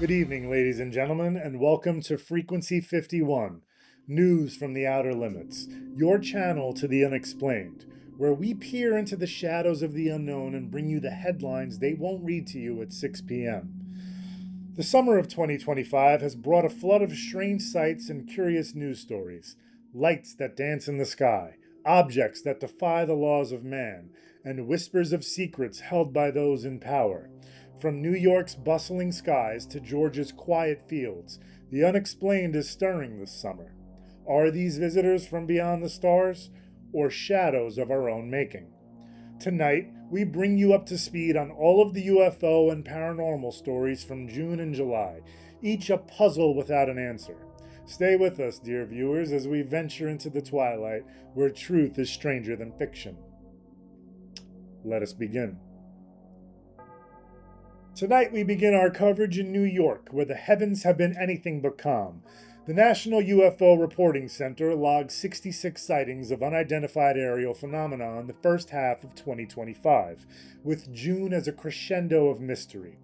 Good evening, ladies and gentlemen, and welcome to Frequency 51, News from the Outer Limits, your channel to the unexplained, where we peer into the shadows of the unknown and bring you the headlines they won't read to you at 6 p.m. The summer of 2025 has brought a flood of strange sights and curious news stories, lights that dance in the sky, objects that defy the laws of man, and whispers of secrets held by those in power. From New York's bustling skies to Georgia's quiet fields, the unexplained is stirring this summer. Are these visitors from beyond the stars, or shadows of our own making? Tonight, we bring you up to speed on all of the UFO and paranormal stories from June and July, each a puzzle without an answer. Stay with us, dear viewers, as we venture into the twilight where truth is stranger than fiction. Let us begin. Tonight we begin our coverage in New York, where the heavens have been anything but calm. The National UFO Reporting Center logged 66 sightings of unidentified aerial phenomena in the first half of 2025, with June as a crescendo of mystery.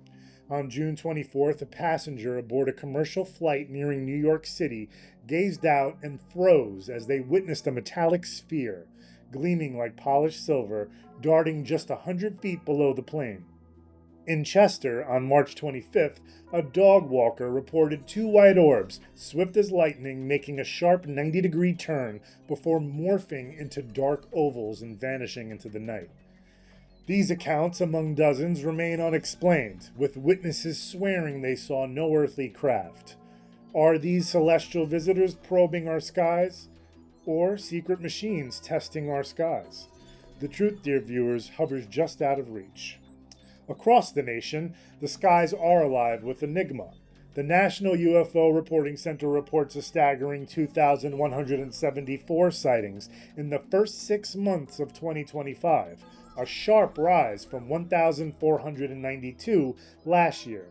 On June 24th, a passenger aboard a commercial flight nearing New York City gazed out and froze as they witnessed a metallic sphere, gleaming like polished silver, darting just 100 feet below the plane. In Chester, on March 25th, a dog walker reported two white orbs, swift as lightning, making a sharp 90-degree turn before morphing into dark ovals and vanishing into the night. These accounts, among dozens, remain unexplained, with witnesses swearing they saw no earthly craft. Are these celestial visitors probing our skies, or secret machines testing our skies? The truth, dear viewers, hovers just out of reach. Across the nation, the skies are alive with enigma. The National UFO Reporting Center reports a staggering 2,174 sightings in the first 6 months of 2025, a sharp rise from 1,492 last year.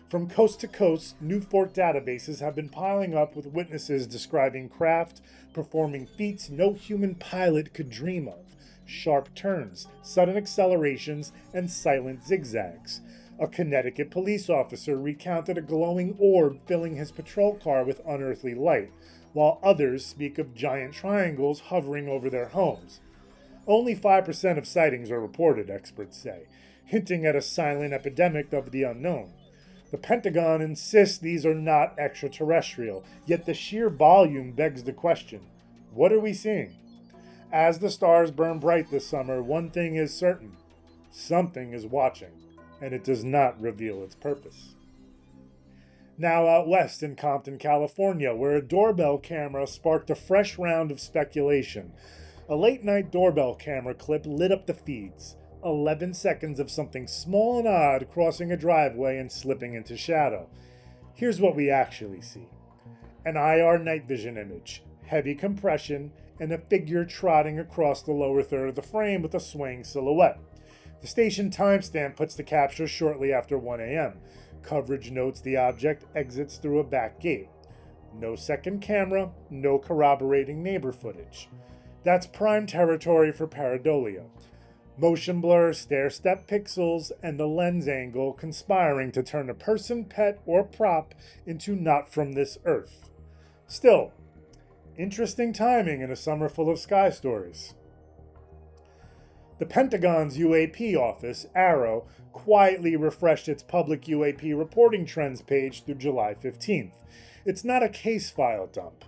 From coast to coast, Newport databases have been piling up with witnesses describing craft performing feats no human pilot could dream of. Sharp turns, sudden accelerations, and silent zigzags. A Connecticut police officer recounted a glowing orb filling his patrol car with unearthly light, while others speak of giant triangles hovering over their homes. Only 5% of sightings are reported, experts say, hinting at a silent epidemic of the unknown. The Pentagon insists these are not extraterrestrial, yet the sheer volume begs the question: what are we seeing? As the stars burn bright this summer, one thing is certain: something is watching, and it does not reveal its purpose. Now out west in Compton, California, where a doorbell camera sparked a fresh round of speculation. A late-night doorbell camera clip lit up the feeds. 11 seconds of something small and odd crossing a driveway and slipping into shadow. Here's what we actually see. An IR night vision image, heavy compression, and a figure trotting across the lower third of the frame with a swaying silhouette. The station timestamp puts the capture shortly after 1 a.m. Coverage notes the object exits through a back gate. No second camera, no corroborating neighbor footage. That's prime territory for pareidolia. Motion blur, stair-step pixels, and the lens angle conspiring to turn a person, pet, or prop into not from this earth. Still, interesting timing in a summer full of sky stories. The Pentagon's UAP office, ARROW, quietly refreshed its public UAP reporting trends page through July 15th. It's not a case file dump.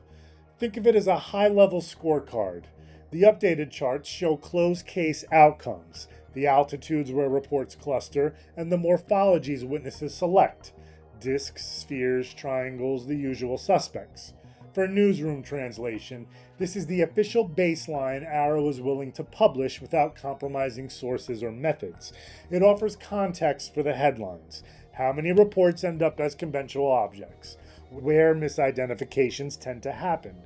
Think of it as a high-level scorecard. The updated charts show closed case outcomes, the altitudes where reports cluster, and the morphologies witnesses select: discs, spheres, triangles, the usual suspects. For newsroom translation, this is the official baseline ARROW is willing to publish without compromising sources or methods. It offers context for the headlines. How many reports end up as conventional objects? Where misidentifications tend to happen?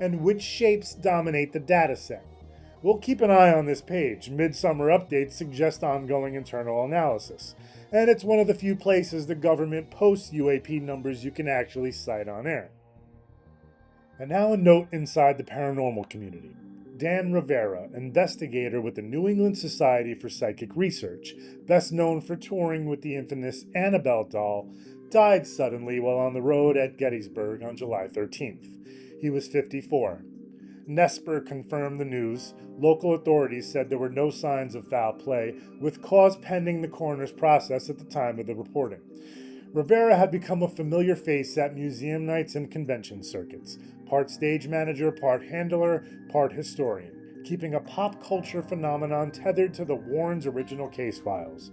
And which shapes dominate the dataset? We'll keep an eye on this page. Midsummer updates suggest ongoing internal analysis. And it's one of the few places the government posts UAP numbers you can actually cite on air. And now a note inside the paranormal community. Dan Rivera, investigator with the New England Society for Psychic Research, best known for touring with the infamous Annabelle doll, died suddenly while on the road at Gettysburg on July 13th. He was 54. Nesper confirmed the news. Local authorities said there were no signs of foul play, with cause pending the coroner's process at the time of the reporting. Rivera had become a familiar face at museum nights and convention circuits, part stage manager, part handler, part historian, keeping a pop culture phenomenon tethered to the Warrens' original case files.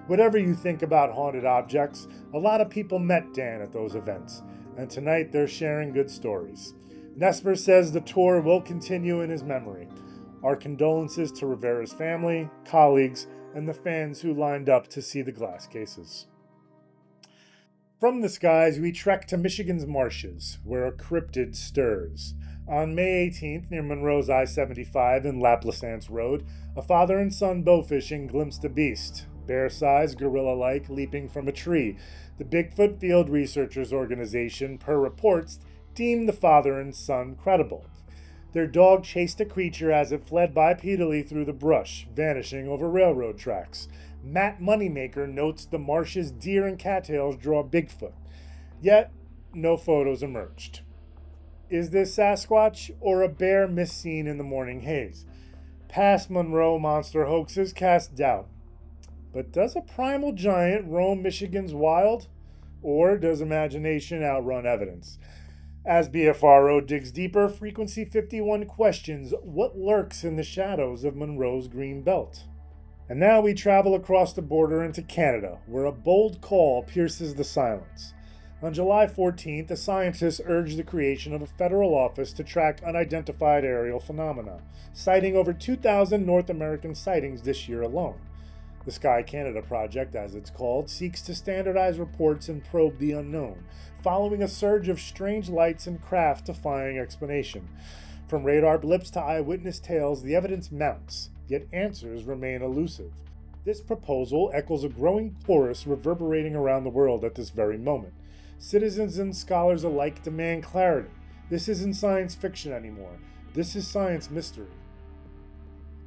Whatever you think about haunted objects, a lot of people met Dan at those events, and tonight they're sharing good stories. Nesper says the tour will continue in his memory. Our condolences to Rivera's family, colleagues, and the fans who lined up to see the glass cases. From the skies, we trek to Michigan's marshes, where a cryptid stirs. On May 18th, near Monroe's I-75 and Laplaisance Road, a father and son bowfishing glimpsed a beast, bear-sized, gorilla-like, leaping from a tree. The Bigfoot Field Researchers Organization, per reports, deemed the father and son credible. Their dog chased the creature as it fled bipedally through the brush, vanishing over railroad tracks. Matt Moneymaker notes the marsh's deer and cattails draw Bigfoot. Yet, no photos emerged. Is this Sasquatch or a bear misseen in the morning haze? Past Monroe monster hoaxes cast doubt. But does a primal giant roam Michigan's wild? Or does imagination outrun evidence? As BFRO digs deeper, Frequency 51 questions what lurks in the shadows of Monroe's green belt. And now we travel across the border into Canada, where a bold call pierces the silence. On July 14th, a scientist urged the creation of a federal office to track unidentified aerial phenomena, citing over 2,000 North American sightings this year alone. The Sky Canada Project, as it's called, seeks to standardize reports and probe the unknown, following a surge of strange lights and craft defying explanation. From radar blips to eyewitness tales, the evidence mounts, yet answers remain elusive. This proposal echoes a growing chorus reverberating around the world at this very moment. Citizens and scholars alike demand clarity. This isn't science fiction anymore. This is science mystery.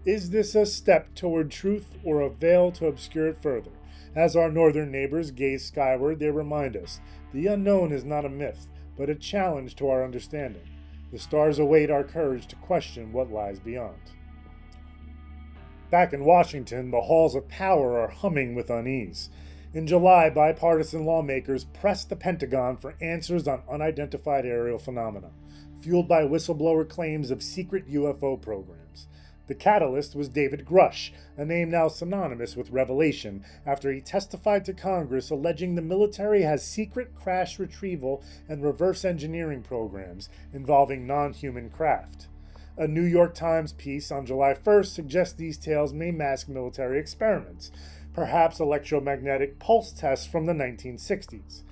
Is this a step toward truth or a veil to obscure it further? As our northern neighbors gaze skyward, they remind us, the unknown is not a myth, but a challenge to our understanding. The stars await our courage to question what lies beyond. Back in Washington, the halls of power are humming with unease. In July, bipartisan lawmakers pressed the Pentagon for answers on unidentified aerial phenomena, fueled by whistleblower claims of secret UFO programs. The catalyst was David Grush, a name now synonymous with revelation, after he testified to Congress alleging the military has secret crash retrieval and reverse engineering programs involving non-human craft. A New York Times piece on July 1st suggests these tales may mask military experiments, perhaps electromagnetic pulse tests from the 1960s.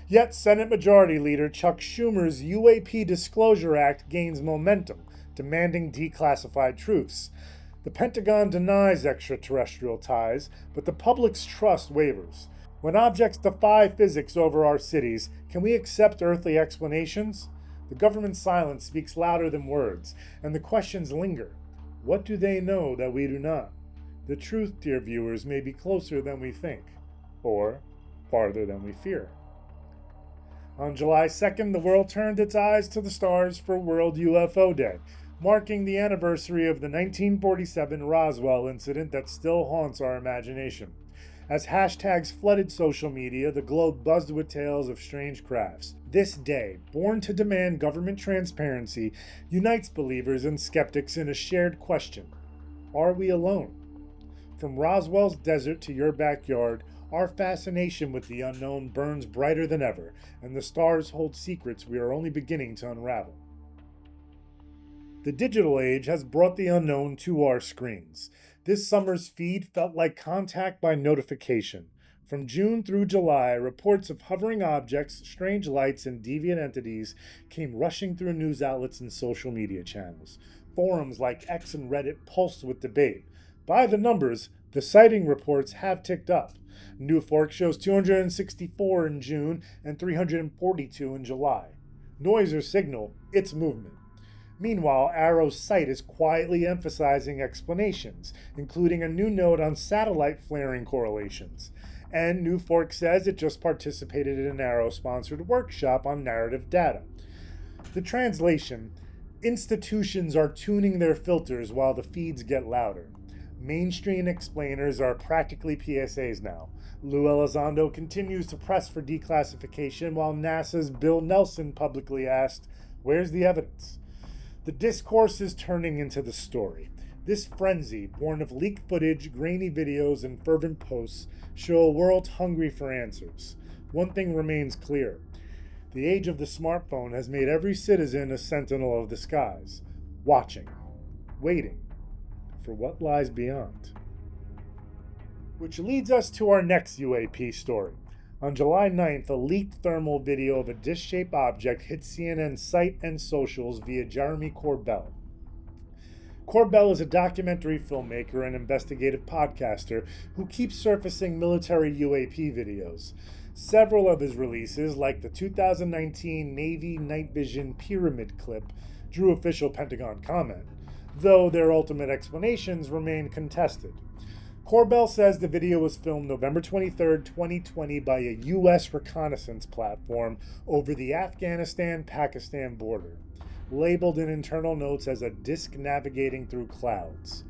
Yet Senate Majority Leader Chuck Schumer's UAP Disclosure Act gains momentum, demanding declassified truths. The Pentagon denies extraterrestrial ties, but the public's trust wavers. When objects defy physics over our cities, can we accept earthly explanations? The government's silence speaks louder than words, and the questions linger. What do they know that we do not? The truth, dear viewers, may be closer than we think, or farther than we fear. On July 2nd, the world turned its eyes to the stars for World UFO Day, marking the anniversary of the 1947 Roswell incident that still haunts our imagination. As hashtags flooded social media, the globe buzzed with tales of strange crafts. This day, born to demand government transparency, unites believers and skeptics in a shared question. Are we alone? From Roswell's desert to your backyard, our fascination with the unknown burns brighter than ever, and the stars hold secrets we are only beginning to unravel. The digital age has brought the unknown to our screens. This summer's feed felt like contact by notification. From June through July, reports of hovering objects, strange lights, and deviant entities came rushing through news outlets and social media channels. Forums like X and Reddit pulsed with debate. By the numbers, the sighting reports have ticked up. New Fork shows 264 in June and 342 in July. Noise or signal, it's movement. Meanwhile, Arrow's site is quietly emphasizing explanations, including a new note on satellite flaring correlations. And New Fork says it just participated in an Arrow-sponsored workshop on narrative data. The translation: institutions are tuning their filters while the feeds get louder. Mainstream explainers are practically PSAs now. Lou Elizondo continues to press for declassification while NASA's Bill Nelson publicly asked, "Where's the evidence?" The discourse is turning into the story. This frenzy, born of leaked footage, grainy videos, and fervent posts, show a world hungry for answers. One thing remains clear. The age of the smartphone has made every citizen a sentinel of the skies, watching, waiting for what lies beyond. Which leads us to our next UAP story. On July 9th, a leaked thermal video of a disc-shaped object hit CNN's site and socials via Jeremy Corbell. Corbell is a documentary filmmaker and investigative podcaster who keeps surfacing military UAP videos. Several of his releases, like the 2019 Navy night vision pyramid clip, drew official Pentagon comment, though their ultimate explanations remain contested. Corbell says the video was filmed November 23, 2020 by a U.S. reconnaissance platform over the Afghanistan-Pakistan border, labeled in internal notes as a disc navigating through clouds.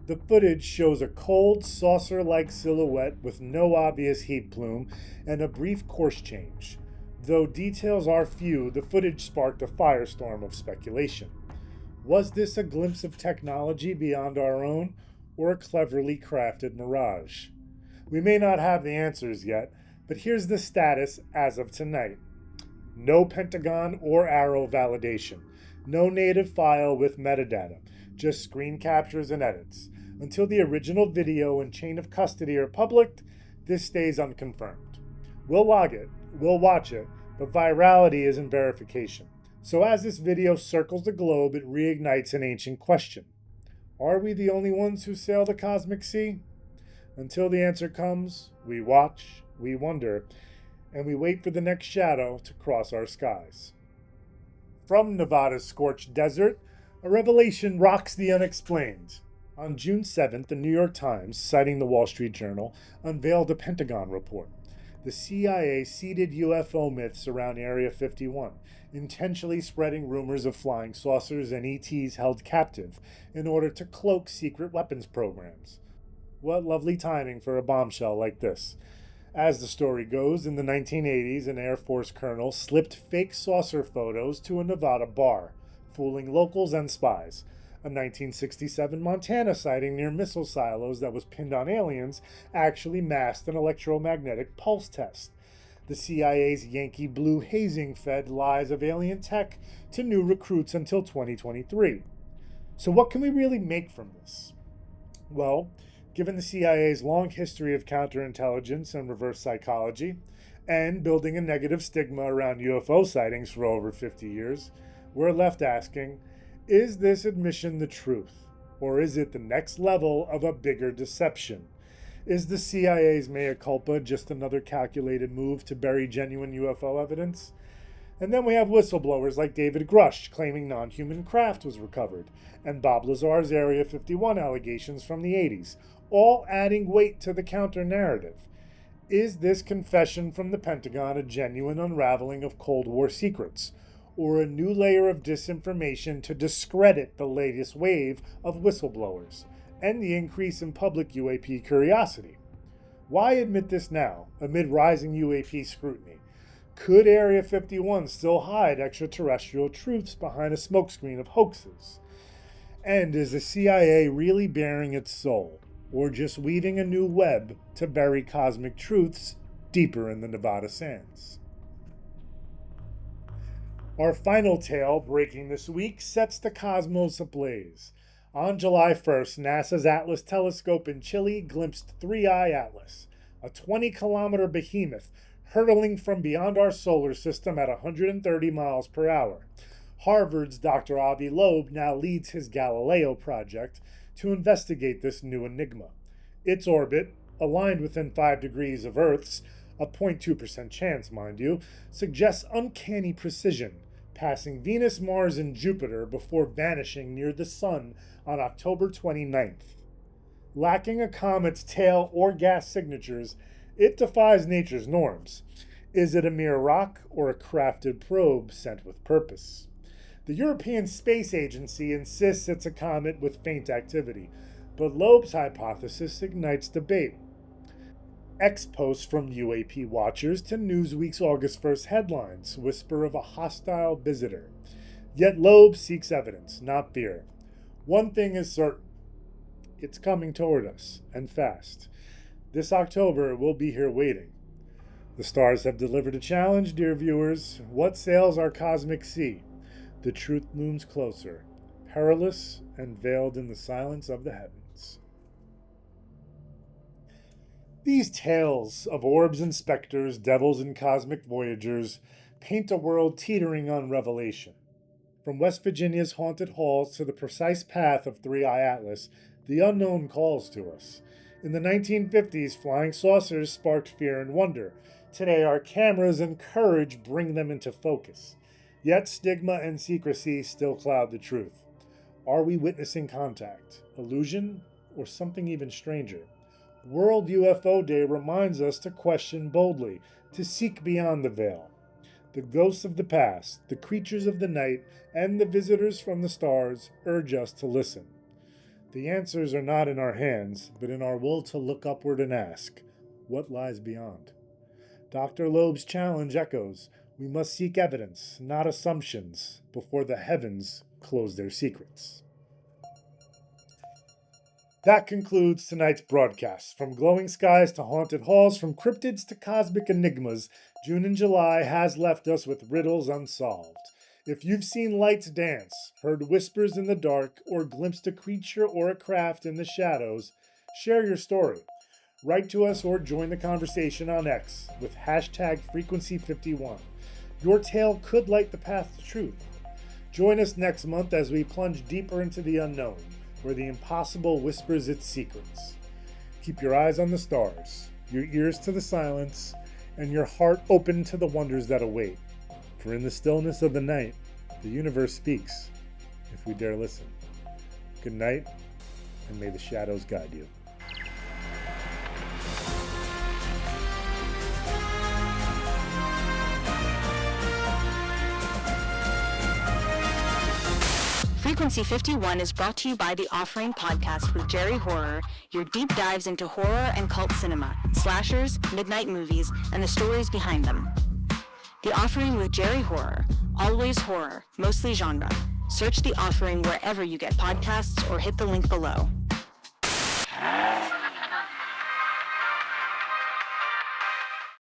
The footage shows a cold, saucer-like silhouette with no obvious heat plume and a brief course change. Though details are few, the footage sparked a firestorm of speculation. Was this a glimpse of technology beyond our own, or a cleverly crafted mirage? We may not have the answers yet, but here's the status as of tonight. No Pentagon or Arrow validation. No native file with metadata. Just screen captures and edits. Until the original video and chain of custody are published, this stays unconfirmed. We'll log it, we'll watch it, but virality isn't verification. So as this video circles the globe, it reignites an ancient question. Are we the only ones who sail the cosmic sea? Until the answer comes, we watch, we wonder, and we wait for the next shadow to cross our skies. From Nevada's scorched desert, a revelation rocks the unexplained. On June 7th, the New York Times, citing the Wall Street Journal, unveiled a Pentagon report. The CIA seeded UFO myths around Area 51, intentionally spreading rumors of flying saucers and ETs held captive in order to cloak secret weapons programs. What lovely timing for a bombshell like this. As the story goes, in the 1980s, an Air Force colonel slipped fake saucer photos to a Nevada bar, fooling locals and spies. A 1967 Montana sighting near missile silos that was pinned on aliens actually masked an electromagnetic pulse test. The CIA's Yankee Blue hazing fed lies of alien tech to new recruits until 2023. So what can we really make from this? Well, given the CIA's long history of counterintelligence and reverse psychology, and building a negative stigma around UFO sightings for over 50 years, we're left asking, is this admission the truth? Or is it the next level of a bigger deception? Is the CIA's mea culpa just another calculated move to bury genuine UFO evidence? And then we have whistleblowers like David Grush claiming non-human craft was recovered, and Bob Lazar's Area 51 allegations from the 80s, all adding weight to the counter-narrative. Is this confession from the Pentagon a genuine unraveling of Cold War secrets, or a new layer of disinformation to discredit the latest wave of whistleblowers and the increase in public UAP curiosity? Why admit this now, amid rising UAP scrutiny? Could Area 51 still hide extraterrestrial truths behind a smokescreen of hoaxes? And is the CIA really bearing its soul, or just weaving a new web to bury cosmic truths deeper in the Nevada sands? Our final tale, breaking this week, sets the cosmos ablaze. On July 1st, NASA's Atlas telescope in Chile glimpsed 3I Atlas, a 20-kilometer behemoth hurtling from beyond our solar system at 130 miles per hour. Harvard's Dr. Avi Loeb now leads his Galileo project to investigate this new enigma. Its orbit, aligned within 5 degrees of Earth's, a 0.2% chance, mind you, suggests uncanny precision, passing Venus, Mars, and Jupiter before vanishing near the Sun on October 29th. Lacking a comet's tail or gas signatures, it defies nature's norms. Is it a mere rock or a crafted probe sent with purpose? The European Space Agency insists it's a comet with faint activity, but Loeb's hypothesis ignites debate. X posts from UAP watchers to Newsweek's August 1st headlines whisper of a hostile visitor. Yet Loeb seeks evidence, not fear. One thing is certain. It's coming toward us, and fast. This October, we'll be here waiting. The stars have delivered a challenge, dear viewers. What sails our cosmic sea? The truth looms closer, perilous and veiled in the silence of the heavens. These tales of orbs and specters, devils and cosmic voyagers paint a world teetering on revelation. From West Virginia's haunted halls to the precise path of Three-Eye Atlas, the unknown calls to us. In the 1950s, flying saucers sparked fear and wonder. Today, our cameras and courage bring them into focus. Yet stigma and secrecy still cloud the truth. Are we witnessing contact, illusion, or something even stranger? World UFO Day reminds us to question boldly, to seek beyond the veil. The ghosts of the past, the creatures of the night, and the visitors from the stars urge us to listen. The answers are not in our hands, but in our will to look upward and ask, what lies beyond? Dr. Loeb's challenge echoes, we must seek evidence, not assumptions, before the heavens close their secrets. That concludes tonight's broadcast. From glowing skies to haunted halls, from cryptids to cosmic enigmas, June and July has left us with riddles unsolved. If you've seen lights dance, heard whispers in the dark, or glimpsed a creature or a craft in the shadows, share your story. Write to us or join the conversation on X with hashtag Frequency51. Your tale could light the path to truth. Join us next month as we plunge deeper into the unknown, where the impossible whispers its secrets. Keep your eyes on the stars, your ears to the silence, and your heart open to the wonders that await. For in the stillness of the night, the universe speaks, if we dare listen. Good night, and may the shadows guide you. Frequency 51 is brought to you by The Offering Podcast with Jerry Horror, your deep dives into horror and cult cinema, slashers, midnight movies, and the stories behind them. The Offering with Jerry Horror, always horror, mostly genre. Search The Offering wherever you get podcasts or hit the link below.